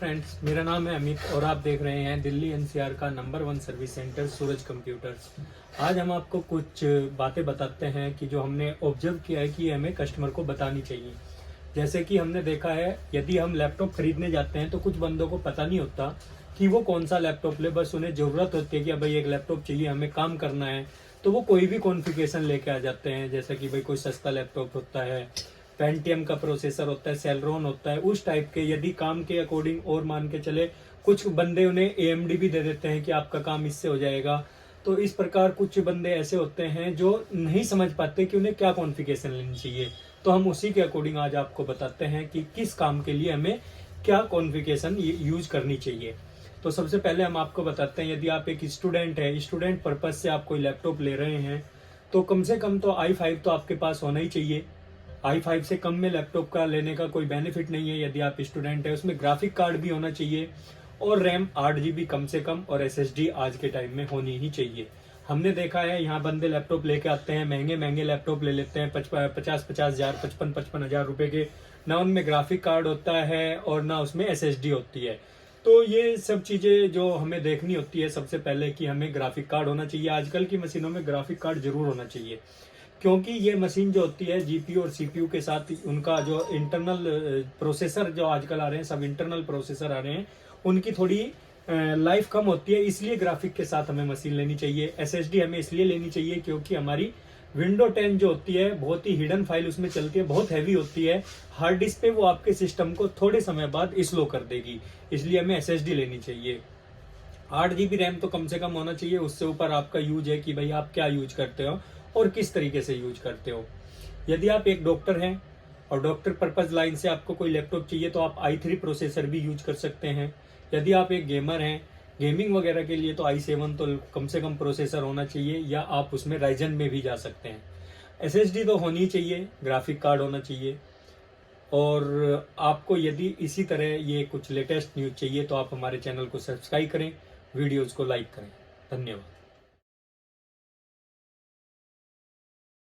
Friends, मेरा नाम है अमित और आप देख रहे हैं दिल्ली एनसीआर का नंबर 1 सर्विस सेंटर सूरज कंप्यूटर्स। आज हम आपको कुछ बातें बताते हैं कि जो हमने ऑब्जर्व किया है कि हमें कस्टमर को बतानी चाहिए। जैसे कि हमने देखा है, यदि हम लैपटॉप खरीदने जाते हैं तो कुछ बंदों को पता नहीं होता कि वो कौन सा लैपटॉप ले। बस उन्हें जरूरत होती है कि भाई एक लैपटॉप चाहिए, हमें काम करना है, तो वो कोई भी कॉन्फ़िगरेशन लेके आ जाते हैं। जैसे कि भाई कोई सस्ता लैपटॉप होता है, पेंटियम का प्रोसेसर होता है, सेलरॉन होता है, उस टाइप के। यदि काम के अकॉर्डिंग और मान के चले, कुछ बंदे उन्हें एएमडी भी दे देते हैं कि आपका काम इससे हो जाएगा। तो इस प्रकार कुछ बंदे ऐसे होते हैं जो नहीं समझ पाते कि उन्हें क्या कॉन्फ़िगरेशन लेनी चाहिए। तो हम उसी के अकॉर्डिंग आज आपको बताते हैं कि किस काम के लिए हमें क्या कॉन्फ़िगरेशन यूज करनी चाहिए। तो सबसे पहले हम आपको बताते हैं, यदि आप एक स्टूडेंट है, स्टूडेंट पर्पज से आप कोई लैपटॉप ले रहे हैं, तो कम से कम तो i5 तो आपके पास होना ही चाहिए। i5 से कम में लैपटॉप का लेने का कोई बेनिफिट नहीं है। यदि आप स्टूडेंट है, उसमें ग्राफिक कार्ड भी होना चाहिए और रैम 8 GB कम से कम, और SSD आज के टाइम में होनी ही चाहिए। हमने देखा है यहाँ बंदे लैपटॉप लेके आते हैं, महंगे महंगे लैपटॉप ले लेते हैं 50-50 हजार, 55-55 हजार रुपए के। ना उनमें ग्राफिक कार्ड होता है और ना उसमें SSD होती है। तो ये सब चीजें जो हमें देखनी होती है, सबसे पहले कि हमें ग्राफिक कार्ड होना चाहिए। आजकल की मशीनों में ग्राफिक कार्ड जरूर होना चाहिए, क्योंकि ये मशीन जो होती है जीपीयू और सीपीयू के साथ उनका जो इंटरनल प्रोसेसर जो आजकल आ रहे हैं, सब इंटरनल प्रोसेसर आ रहे हैं, उनकी थोड़ी लाइफ कम होती है। इसलिए ग्राफिक के साथ हमें मशीन लेनी चाहिए। एसएसडी हमें इसलिए लेनी चाहिए क्योंकि हमारी विंडो 10 जो होती है, बहुत ही हिडन फाइल उसमें चलती है, बहुत हैवी होती है। हार्ड डिस्क पे वो आपके सिस्टम को थोड़े समय बाद स्लो कर देगी, इसलिए हमें एसएसडी लेनी चाहिए। 8 GB रैम तो कम से कम होना चाहिए। उससे ऊपर आपका यूज है कि भाई आप क्या यूज करते हो और किस तरीके से यूज करते हो। यदि आप एक डॉक्टर हैं और डॉक्टर पर्पज लाइन से आपको कोई लैपटॉप चाहिए, तो आप i3 प्रोसेसर भी यूज कर सकते हैं। यदि आप एक गेमर हैं, गेमिंग वगैरह के लिए, तो i7 तो कम से कम प्रोसेसर होना चाहिए, या आप उसमें राइजन में भी जा सकते हैं। SSD तो होनी चाहिए, ग्राफिक कार्ड होना चाहिए। और आपको यदि इसी तरह ये कुछ लेटेस्ट न्यूज चाहिए तो आप हमारे चैनल को सब्सक्राइब करें, वीडियोज को लाइक करें। धन्यवाद।